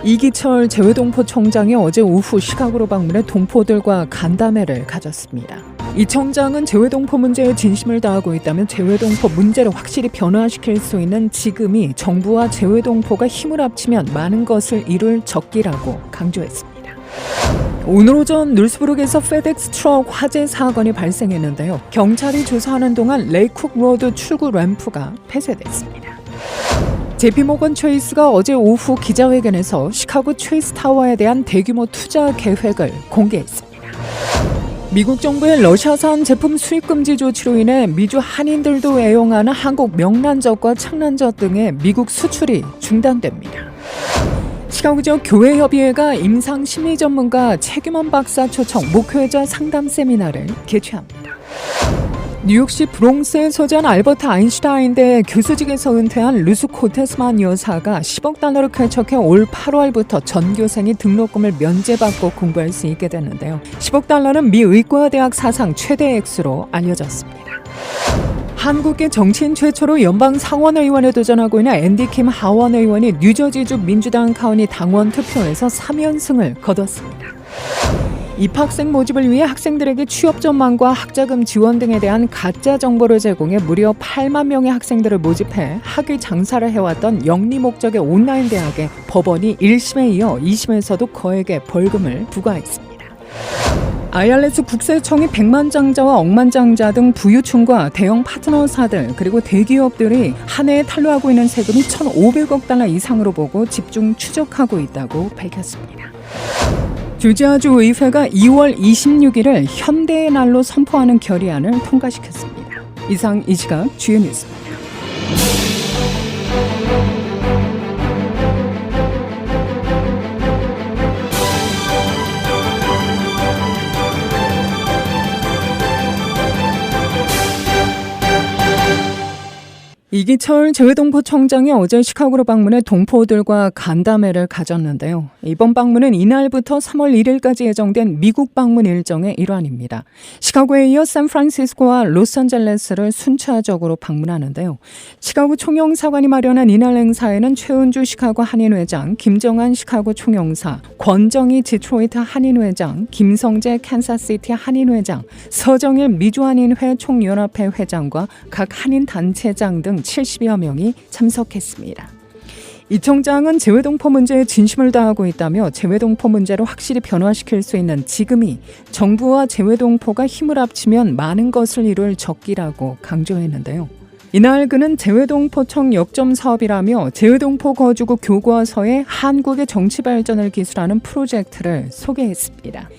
이기철 재외동포 청장이 어제 오후 시카고로 방문해 동포들과 간담회를 가졌습니다. 이 청장은 재외동포 문제에 진심을 다하고 있다면 재외동포 문제를 확실히 변화시킬 수 있는 지금이 정부와 재외동포가 힘을 합치면 많은 것을 이룰 적기라고 강조했습니다. 오늘 오전 눌스부르크에서 페덱스 트럭 화재 사건이 발생했는데요. 경찰이 조사하는 동안 레이쿡 로드 출구 램프가 폐쇄됐습니다. JP모건 체이스가 어제 오후 기자회견에서 시카고 체이스 타워에 대한 대규모 투자 계획을 공개했습니다. 미국 정부의 러시아산 제품 수입 금지 조치로 인해 미주 한인들도 애용하는 한국 명란젓과 창란젓 등의 미국 수출이 중단됩니다. 시카고지역 교회협의회가 임상 심리 전문가 최규만 박사 초청 목회자 상담 세미나를 개최합니다. 뉴욕시 브롱스에 소재한 알버트 아인슈타인대 교수직에서 은퇴한 루스 코테스만 여사가 10억 달러를 쾌척해 올 8월부터 전교생이 등록금을 면제받고 공부할 수 있게 됐는데요. 10억 달러는 미 의과대학 사상 최대 액수로 알려졌습니다. 한국계 정치인 최초로 연방 상원의원에 도전하고 있는 앤디 킴 하원 의원이 뉴저지주 민주당 카운티 당원 투표에서 3연승을 거뒀습니다. 입학생 모집을 위해 학생들에게 취업 전망과 학자금 지원 등에 대한 가짜 정보를 제공해 무려 8만 명의 학생들을 모집해 학위 장사를 해왔던 영리 목적의 온라인 대학에 법원이 1심에 이어 2심에서도 거액의 벌금을 부과했습니다. IRS 국세청이 백만장자와 억만장자 등 부유층과 대형 파트너사들 그리고 대기업들이 한 해에 탄로하고 있는 세금이 1,500억 달러 이상으로 보고 집중 추적하고 있다고 밝혔습니다. 조지아주 의회가 2월 26일을 현대의 날로 선포하는 결의안을 통과시켰습니다. 이상 이 시각 주요 뉴스입니다. 이기철 재외동포 청장이 어제 시카고로 방문해 동포들과 간담회를 가졌는데요. 이번 방문은 이날부터 3월 1일까지 예정된 미국 방문 일정의 일환입니다. 시카고에 이어 샌프란시스코와 로스앤젤레스를 순차적으로 방문하는데요. 시카고 총영사관이 마련한 이날 행사에는 최은주 시카고 한인회장, 김정한 시카고 총영사, 권정희 디트로이트 한인회장, 김성재 캔사시티 한인회장, 서정일 미주한인회 총연합회 회장과 각 한인단체장 등 70여 명이 참석했습니다. 이 청장은 재외동포 문제에 진심을 다하고 있다며 재외동포 문제를 확실히 변화시킬 수 있는 지금이 정부와 재외동포가 힘을 합치면 많은 것을 이룰 적기라고 강조했는데요. 이날 그는 재외동포청 역점 사업이라며 재외동포 거주국 교과서에 한국의 정치 발전을 기술하는 프로젝트를 소개했습니다.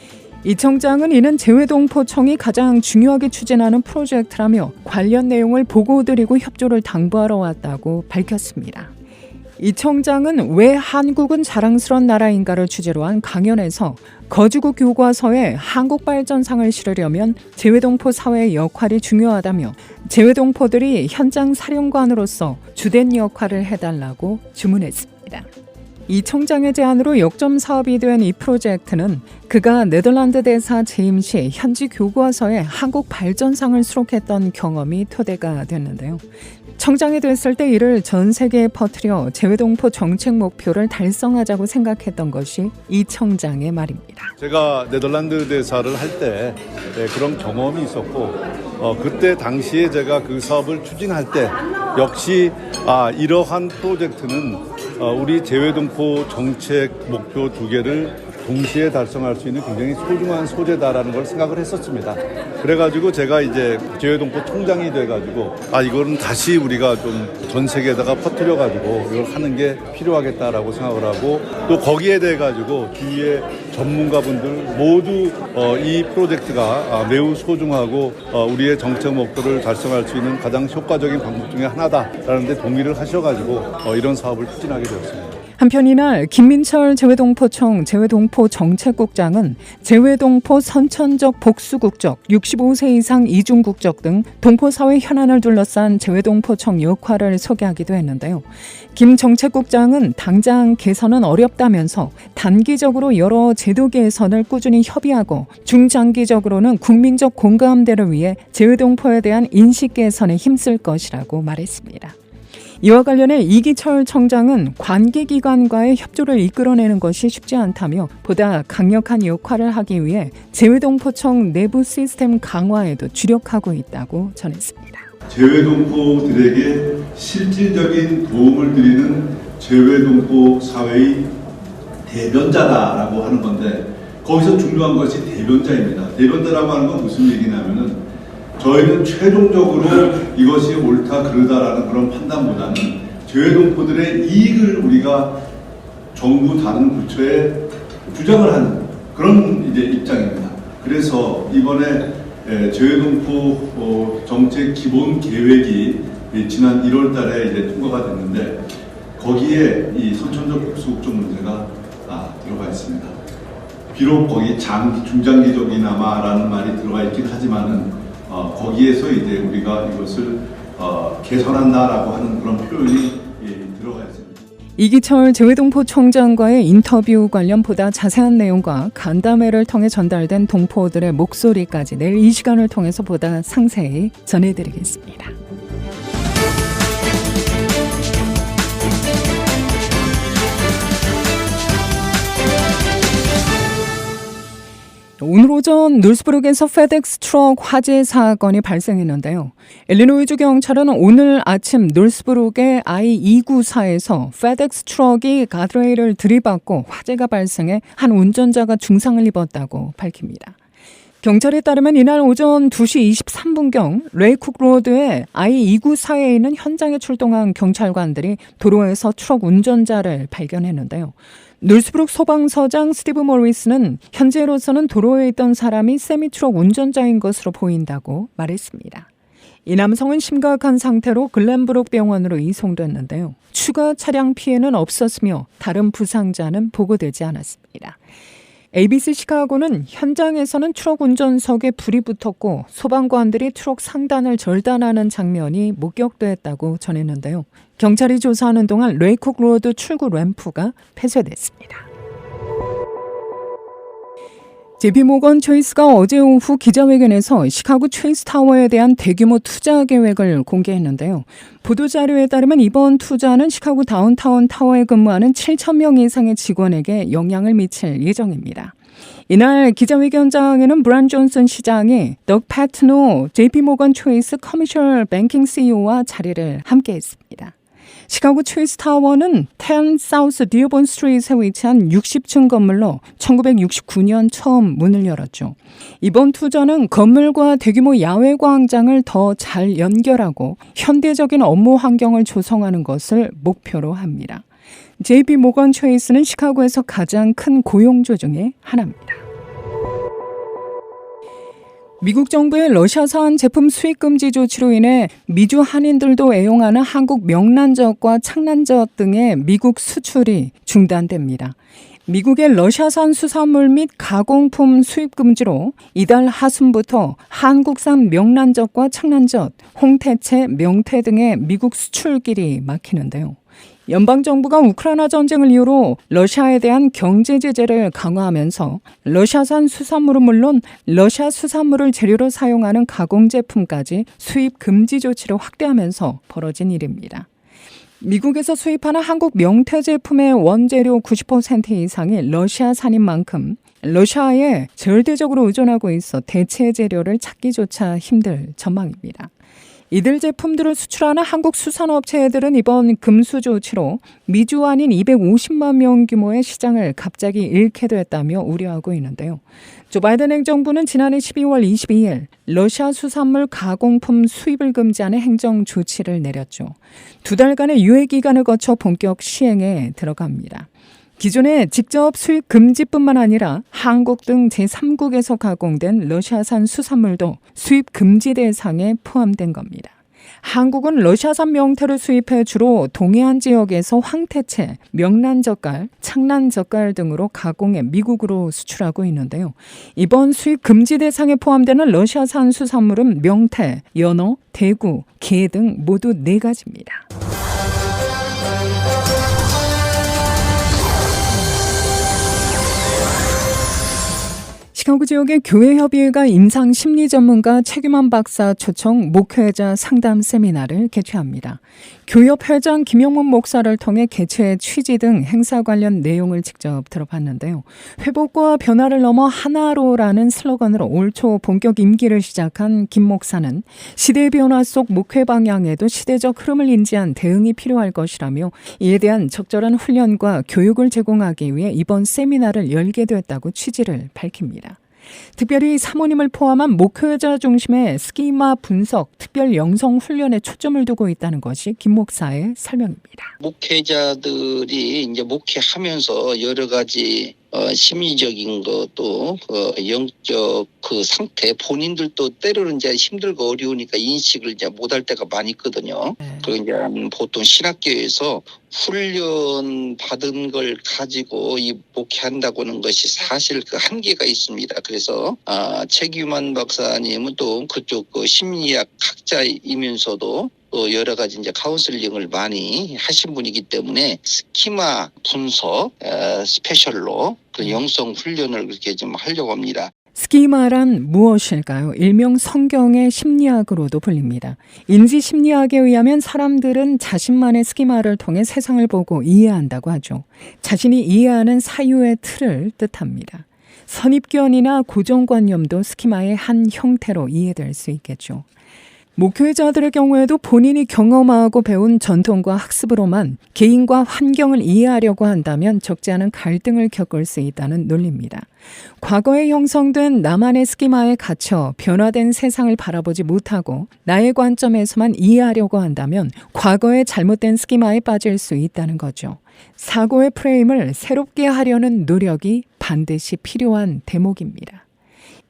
이 청장은 이는 재외동포청이 가장 중요하게 추진하는 프로젝트라며 관련 내용을 보고드리고 협조를 당부하러 왔다고 밝혔습니다. 이 청장은 왜 한국은 자랑스러운 나라인가를 주제로 한 강연에서 거주국 교과서에 한국 발전상을 실으려면 재외동포 사회의 역할이 중요하다며 재외동포들이 현장 사령관으로서 주된 역할을 해달라고 주문했습니다. 이 청장의 제안으로 역점 사업이 된 이 프로젝트는 그가 네덜란드 대사 재임 시 현지 교과서에 한국 발전상을 수록했던 경험이 토대가 됐는데요. 청장이 됐을 때 이를 전 세계에 퍼뜨려 재외동포 정책 목표를 달성하자고 생각했던 것이 이 청장의 말입니다. 제가 네덜란드 대사를 할 때 그런 경험이 있었고 그때 당시에 제가 그 사업을 추진할 때 역시 이러한 프로젝트는 우리 재외동포 정책 목표 2개를 동시에 달성할 수 있는 굉장히 소중한 소재다라는 걸 생각을 했었습니다. 그래가지고 제가 이제 재외동포 통장이 돼가지고 이거는 다시 우리가 좀 전 세계에다가 퍼뜨려가지고 이걸 하는 게 필요하겠다라고 생각을 하고 또 거기에 대해 가지고 주위의 전문가분들 모두 이 프로젝트가 매우 소중하고 우리의 정책 목표를 달성할 수 있는 가장 효과적인 방법 중에 하나다라는 데 동의를 하셔가지고 이런 사업을 추진하게 되었습니다. 한편 이날 김민철 재외동포청 재외동포정책국장은 재외동포 선천적 복수국적, 65세 이상 이중국적 등 동포사회 현안을 둘러싼 재외동포청 역할을 소개하기도 했는데요. 김 정책국장은 당장 개선은 어렵다면서 단기적으로 여러 제도 개선을 꾸준히 협의하고 중장기적으로는 국민적 공감대를 위해 재외동포에 대한 인식 개선에 힘쓸 것이라고 말했습니다. 이와 관련해 이기철 청장은 관계기관과의 협조를 이끌어내는 것이 쉽지 않다며 보다 강력한 역할을 하기 위해 재외동포청 내부 시스템 강화에도 주력하고 있다고 전했습니다. 재외동포들에게 실질적인 도움을 드리는 재외동포 사회의 대변자다라고 하는 건데, 거기서 중요한 것이 대변자입니다. 대변자라고 하는 건 무슨 얘기냐면은, 저희는 최종적으로 이것이 옳다 그르다라는 그런 판단보다는 재외동포들의 이익을 우리가 정부 다른 부처에 주장을 하는 그런 이제 입장입니다. 그래서 이번에 재외동포 정책 기본 계획이 지난 1월 달에 이제 통과가 됐는데, 거기에 이 선천적 복수국적 문제가 들어가 있습니다. 비록 거기 중장기적이나마라는 말이 들어가 있긴 하지만은 거기에서 이제 우리가 이것을 개선한다라고 하는 그런 표현이 들어가 있습니다. 이기철 재외동포 총장과의 인터뷰 관련 보다 자세한 내용과 간담회를 통해 전달된 동포들의 목소리까지 내일 이 시간을 통해서 보다 상세히 전해드리겠습니다. 오늘 오전 놀스부르크에서 페덱스 트럭 화재 사건이 발생했는데요. 일리노이주 경찰은 오늘 아침 놀스부르크의 I-294에서 페덱스 트럭이 가드레일을 들이받고 화재가 발생해 한 운전자가 중상을 입었다고 밝힙니다. 경찰에 따르면 이날 오전 2시 23분경 레이쿡 로드의 I-294에 있는 현장에 출동한 경찰관들이 도로에서 트럭 운전자를 발견했는데요. 놀스부르크 소방서장 스티브 모리스는 현재로서는 도로에 있던 사람이 세미트럭 운전자인 것으로 보인다고 말했습니다. 이 남성은 심각한 상태로 글렌브룩 병원으로 이송됐는데요. 추가 차량 피해는 없었으며 다른 부상자는 보고되지 않았습니다. ABC 시카고는 현장에서는 트럭 운전석에 불이 붙었고 소방관들이 트럭 상단을 절단하는 장면이 목격됐다고 전했는데요. 경찰이 조사하는 동안 레이쿡 로드 출구 램프가 폐쇄됐습니다. JP모건 체이스가 어제 오후 기자회견에서 시카고 체이스 타워에 대한 대규모 투자 계획을 공개했는데요. 보도자료에 따르면 이번 투자는 시카고 다운타운 타워에 근무하는 7,000명 이상의 직원에게 영향을 미칠 예정입니다. 이날 기자회견장에는 브란 존슨 시장이 덕 패트노 JP모건 체이스 커머셜 뱅킹 CEO와 자리를 함께했습니다. 시카고 체이스 타워는 10 사우스 디어본 스트리트에 위치한 60층 건물로 1969년 처음 문을 열었죠. 이번 투자는 건물과 대규모 야외 광장을 더 잘 연결하고 현대적인 업무 환경을 조성하는 것을 목표로 합니다. JP모건 체이스는 시카고에서 가장 큰 고용주 중에 하나입니다. 미국 정부의 러시아산 제품 수입 금지 조치로 인해 미주 한인들도 애용하는 한국 명란젓과 창란젓 등의 미국 수출이 중단됩니다. 미국의 러시아산 수산물 및 가공품 수입 금지로 이달 하순부터 한국산 명란젓과 창란젓, 홍태채, 명태 등의 미국 수출길이 막히는데요. 연방정부가 우크라이나 전쟁을 이유로 러시아에 대한 경제 제재를 강화하면서 러시아산 수산물은 물론 러시아 수산물을 재료로 사용하는 가공제품까지 수입 금지 조치를 확대하면서 벌어진 일입니다. 미국에서 수입하는 한국 명태 제품의 원재료 90% 이상이 러시아산인 만큼 러시아에 절대적으로 의존하고 있어 대체 재료를 찾기조차 힘들 전망입니다. 이들 제품들을 수출하는 한국 수산업체들은 이번 금수 조치로 미주 아닌 250만 명 규모의 시장을 갑자기 잃게 됐다며 우려하고 있는데요. 조 바이든 행정부는 지난해 12월 22일 러시아 수산물 가공품 수입을 금지하는 행정 조치를 내렸죠. 2달간의 유예 기간을 거쳐 본격 시행에 들어갑니다. 기존에 직접 수입 금지뿐만 아니라 한국 등 제3국에서 가공된 러시아산 수산물도 수입 금지 대상에 포함된 겁니다. 한국은 러시아산 명태를 수입해 주로 동해안 지역에서 황태채, 명란젓갈, 창란젓갈 등으로 가공해 미국으로 수출하고 있는데요. 이번 수입 금지 대상에 포함되는 러시아산 수산물은 명태, 연어, 대구, 게 등 모두 4가지입니다. 시카고 지역의 교회협의회가 임상심리 전문가 최규만 박사 초청 목회자 상담 세미나를 개최합니다. 교협 회장 김영문 목사를 통해 개최 취지 등 행사 관련 내용을 직접 들어봤는데요. 회복과 변화를 넘어 하나로라는 슬로건으로 올 초 본격 임기를 시작한 김 목사는 시대의 변화 속 목회 방향에도 시대적 흐름을 인지한 대응이 필요할 것이라며 이에 대한 적절한 훈련과 교육을 제공하기 위해 이번 세미나를 열게 됐다고 취지를 밝힙니다. 특별히 사모님을 포함한 목회자 중심의 스키마 분석, 특별 영성 훈련에 초점을 두고 있다는 것이 김 목사의 설명입니다. 목회자들이 이제 목회하면서 여러 가지 심리적인 것도 영적 그 상태 본인들도 때로는 이제 힘들고 어려우니까 인식을 이제 못할 때가 많이 있거든요. 그리고 이제 보통 신학교에서 훈련 받은 걸 가지고 이 목회한다고 하는 것이 사실 그 한계가 있습니다. 그래서 최규만 박사님은 또 그쪽 그 심리학 학자이면서도 또 여러 가지 이제 카운슬링을 많이 하신 분이기 때문에 스키마 분석 스페셜로 그 영성 훈련을 그렇게 좀 하려고 합니다. 스키마란 무엇일까요? 일명 성경의 심리학으로도 불립니다. 인지 심리학에 의하면 사람들은 자신만의 스키마를 통해 세상을 보고 이해한다고 하죠. 자신이 이해하는 사유의 틀을 뜻합니다. 선입견이나 고정관념도 스키마의 한 형태로 이해될 수 있겠죠. 목회자들의 경우에도 본인이 경험하고 배운 전통과 학습으로만 개인과 환경을 이해하려고 한다면 적지 않은 갈등을 겪을 수 있다는 논리입니다. 과거에 형성된 나만의 스키마에 갇혀 변화된 세상을 바라보지 못하고 나의 관점에서만 이해하려고 한다면 과거의 잘못된 스키마에 빠질 수 있다는 거죠. 사고의 프레임을 새롭게 하려는 노력이 반드시 필요한 대목입니다.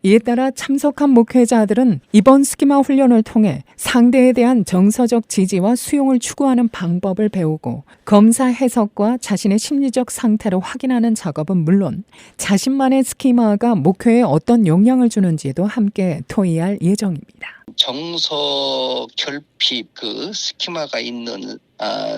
이에 따라 참석한 목회자들은 이번 스키마 훈련을 통해 상대에 대한 정서적 지지와 수용을 추구하는 방법을 배우고 검사 해석과 자신의 심리적 상태를 확인하는 작업은 물론 자신만의 스키마가 목회에 어떤 영향을 주는지도 함께 토의할 예정입니다. 정서 결핍 그 스키마가 있는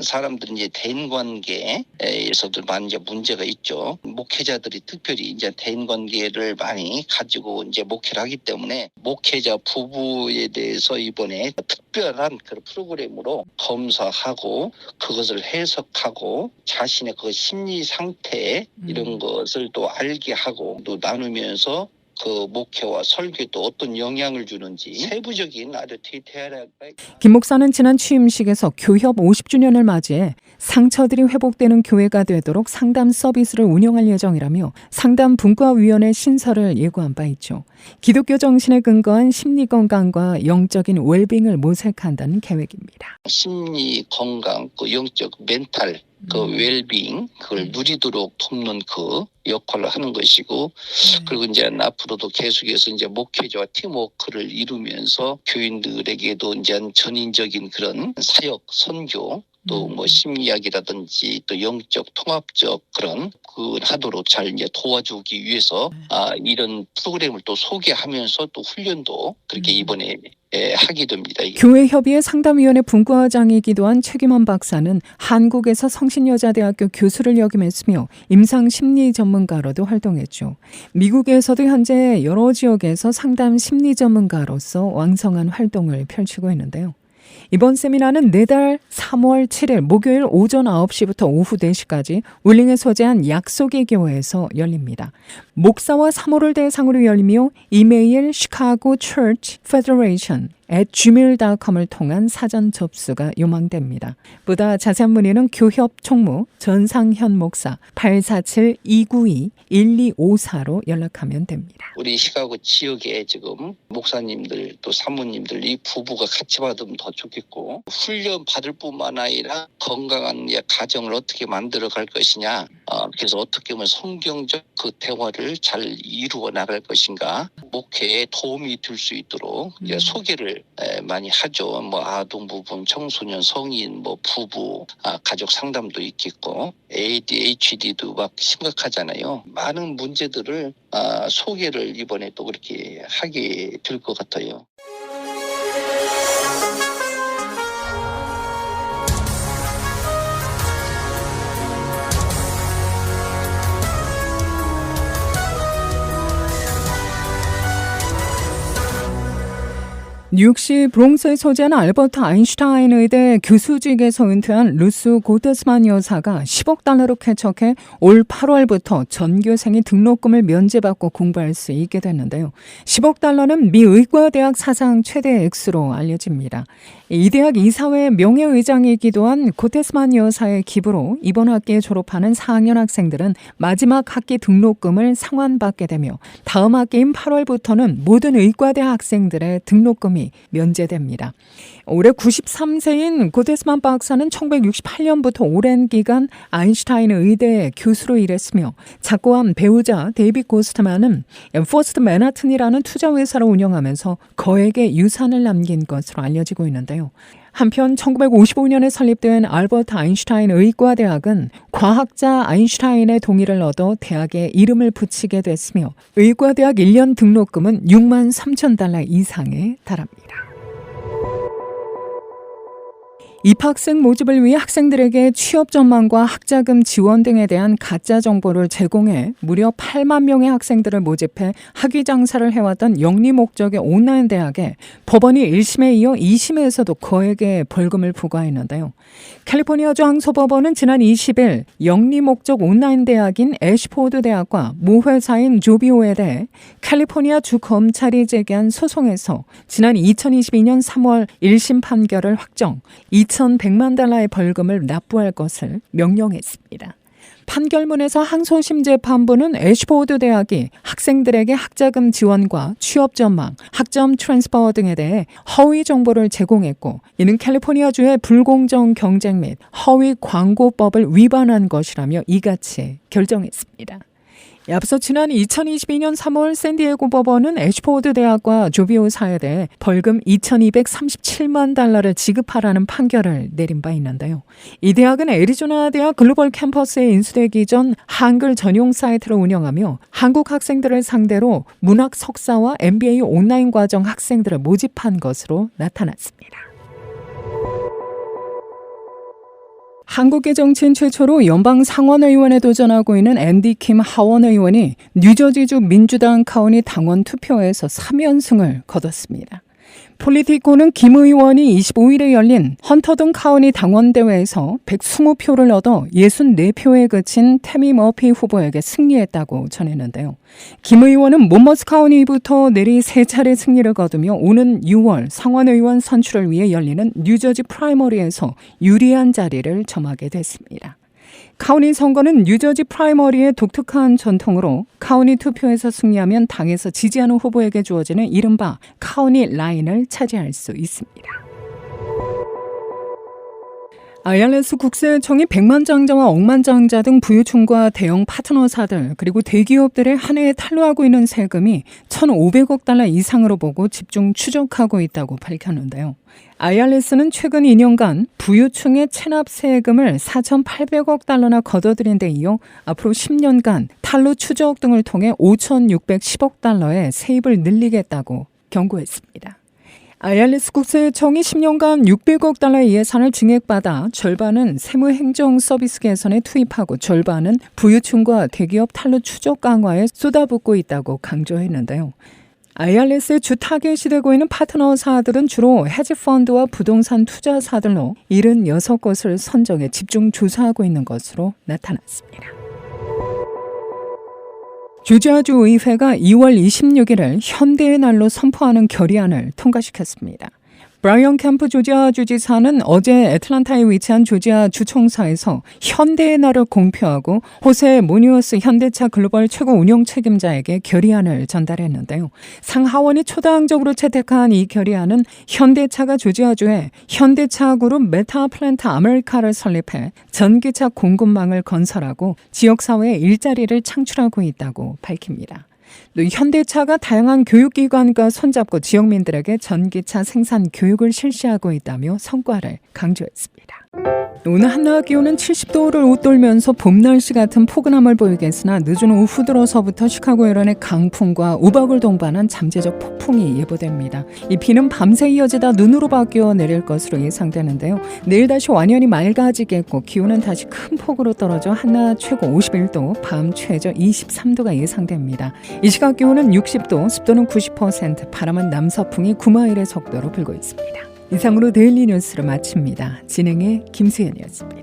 사람들은 이제 대인관계에서도 많은 이제 문제가 있죠. 목회자들이 특별히 이제 대인관계를 많이 가지고 이제 목회를 하기 때문에 목회자 부부에 대해서 이번에 특별한 그런 프로그램으로 검사하고 그것을 해석하고 자신의 그 심리 상태 이런 것을 또 알게 하고 또 나누면서 그 목회와 설교에 또 어떤 영향을 주는지 세부적인 아주 디테일하게. 김 목사는 지난 취임식에서 교협 50주년을 맞이해 상처들이 회복되는 교회가 되도록 상담 서비스를 운영할 예정이라며 상담 분과위원회 신설을 예고한 바 있죠. 기독교 정신에 근거한 심리 건강과 영적인 웰빙을 모색한다는 계획입니다. 심리 건강, 그 영적 멘탈 그 웰빙 그걸 누리도록 돕는 그 역할을 하는 것이고 그리고 이제 앞으로도 계속해서 이제 목회자와 팀워크를 이루면서 교인들에게도 이제 전인적인 그런 사역 선교 또 뭐 심리학이라든지 또 영적 통합적 그런 그 하도록 잘 이제 도와주기 위해서 이런 프로그램을 또 소개하면서 또 훈련도 그렇게 이번에 하게 됩니다. 교회협의회 상담위원회 분과장이기도 한 최규만 박사는 한국에서 성신여자대학교 교수를 역임했으며 임상심리 전문가로도 활동했죠. 미국에서도 현재 여러 지역에서 상담 심리 전문가로서 왕성한 활동을 펼치고 있는데요. 이번 세미나는 내달 3월 7일 목요일 오전 9시부터 오후 4시까지 울링에 소재한 약속의 교회에서 열립니다. 목사와 사모를 대상으로 열리며 이메일 Chicago Church Federation @gmail.com을 통한 사전 접수가 요망됩니다. 보다 자세한 문의는 교협 총무 전상현 목사 847-292-1254로 연락하면 됩니다. 우리 시카고 지역에 지금 목사님들 또 사모님들 이 부부가 같이 받으면 더 좋겠고 훈련 받을 뿐만 아니라 건강한 가정을 어떻게 만들어 갈 것이냐 그래서 어떻게 보면 성경적 그 대화를 잘 이루어 나갈 것인가 목회에 도움이 될 수 있도록 이제 소개를 많이 하죠. 뭐 아동 부분, 청소년, 성인, 뭐 부부, 가족 상담도 있겠고 ADHD도 막 심각하잖아요. 많은 문제들을 소개를 이번에 또 그렇게 하게 될 것 같아요. 뉴욕시 브롱스에 소재한 알버트 아인슈타인 의대 교수직에서 은퇴한 루스 고테스만 여사가 10억 달러로 쾌척해 올 8월부터 전교생이 등록금을 면제받고 공부할 수 있게 됐는데요. 10억 달러는 미 의과대학 사상 최대 액수로 알려집니다. 이 대학 이사회 명예의장이기도 한 고테스만 여사의 기부로 이번 학기에 졸업하는 4학년 학생들은 마지막 학기 등록금을 상환받게 되며 다음 학기인 8월부터는 모든 의과대 학생들의 등록금이 면제됩니다. 올해 93세인 고테스만 박사는 1968년부터 오랜 기간 아인슈타인 의대 교수로 일했으며 작고한 배우자 데이빗 고스트만은 퍼스트 맨하튼이라는 투자회사를 운영하면서 거액의 유산을 남긴 것으로 알려지고 있는데요. 한편 1955년에 설립된 알버트 아인슈타인 의과대학은 과학자 아인슈타인의 동의를 얻어 대학에 이름을 붙이게 됐으며 의과대학 1년 등록금은 6만 3천 달러 이상에 달합니다. 입학생 모집을 위해 학생들에게 취업 전망과 학자금 지원 등에 대한 가짜 정보를 제공해 무려 8만 명의 학생들을 모집해 학위 장사를 해왔던 영리 목적의 온라인 대학에 법원이 1심에 이어 2심에서도 거액의 벌금을 부과했는데요. 캘리포니아주 항소법원은 지난 20일 영리 목적 온라인 대학인 애쉬포드 대학과 모 회사인 조비오에 대해 캘리포니아 주 검찰이 제기한 소송에서 지난 2022년 3월 1심 판결을 확정, 2,100만 달러의 벌금을 납부할 것을 명령했습니다. 판결문에서 항소심 재판부는 애쉬포드 대학이 학생들에게 학자금 지원과 취업 전망, 학점 트랜스퍼 등에 대해 허위 정보를 제공했고 이는 캘리포니아주의 불공정 경쟁 및 허위 광고법을 위반한 것이라며 이같이 결정했습니다. 앞서 지난 2022년 3월 샌디에고 법원은 애쉬포드 대학과 조비오사에 대해 벌금 2,237만 달러를 지급하라는 판결을 내린 바 있는데요. 이 대학은 애리조나 대학 글로벌 캠퍼스에 인수되기 전 한글 전용 사이트를 운영하며 한국 학생들을 상대로 문학 석사와 MBA 온라인 과정 학생들을 모집한 것으로 나타났습니다. 한국의 정치인 최초로 연방 상원의원에 도전하고 있는 앤디 킴 하원 의원이 뉴저지주 민주당 카운티 당원 투표에서 3연승을 거뒀습니다. 폴리티코는 김 의원이 25일에 열린 헌터든 카운티 당원대회에서 120표를 얻어 64표에 그친 태미 머피 후보에게 승리했다고 전했는데요. 김 의원은 몬머스 카운티부터 내리 3차례 승리를 거두며 오는 6월 상원의원 선출을 위해 열리는 뉴저지 프라이머리에서 유리한 자리를 점하게 됐습니다. 카운티 선거는 뉴저지 프라이머리의 독특한 전통으로 카운티 투표에서 승리하면 당에서 지지하는 후보에게 주어지는 이른바 카운티 라인을 차지할 수 있습니다. IRS 국세청이 백만장자와 억만장자 등 부유층과 대형 파트너사들 그리고 대기업들의 한 해에 탈루하고 있는 세금이 1,500억 달러 이상으로 보고 집중 추적하고 있다고 밝혔는데요. IRS는 최근 2년간 부유층의 체납 세금을 4,800억 달러나 거둬들인 데 이어 앞으로 10년간 탈루 추적 등을 통해 5,610억 달러의 세입을 늘리겠다고 경고했습니다. IRS 국세청이 10년간 600억 달러의 예산을 증액받아 절반은 세무행정 서비스 개선에 투입하고 절반은 부유층과 대기업 탈루 추적 강화에 쏟아붓고 있다고 강조했는데요. IRS의 주 타겟이 되고 있는 파트너사들은 주로 헤지펀드와 부동산 투자사들로 76곳을 선정해 집중 조사하고 있는 것으로 나타났습니다. 조지아주 의회가 2월 26일을 현대의 날로 선포하는 결의안을 통과시켰습니다. 브라이언 캠프 조지아 주지사는 어제 애틀란타에 위치한 조지아 주총사에서 현대의 날을 공표하고 호세 모니어스 현대차 글로벌 최고 운영 책임자에게 결의안을 전달했는데요. 상하원이 초당적으로 채택한 이 결의안은 현대차가 조지아주에 현대차 그룹 메타플랜트 아메리카를 설립해 전기차 공급망을 건설하고 지역사회에 일자리를 창출하고 있다고 밝힙니다. 또 현대차가 다양한 교육기관과 손잡고 지역민들에게 전기차 생산 교육을 실시하고 있다며 성과를 강조했습니다. 오늘 한낮 기온은 70도를 웃돌면서 봄 날씨 같은 포근함을 보이겠으나 늦은 오후 들어서부터 시카고 일원의 강풍과 우박을 동반한 잠재적 폭풍이 예보됩니다. 이 비는 밤새 이어지다 눈으로 바뀌어 내릴 것으로 예상되는데요. 내일 다시 완연히 맑아지겠고 기온은 다시 큰 폭으로 떨어져 한낮 최고 51도, 밤 최저 23도가 예상됩니다. 이 시각 기온은 60도, 습도는 90%, 바람은 남서풍이 9마일의 속도로 불고 있습니다. 이상으로 데일리 뉴스를 마칩니다. 진행의 김수연이었습니다.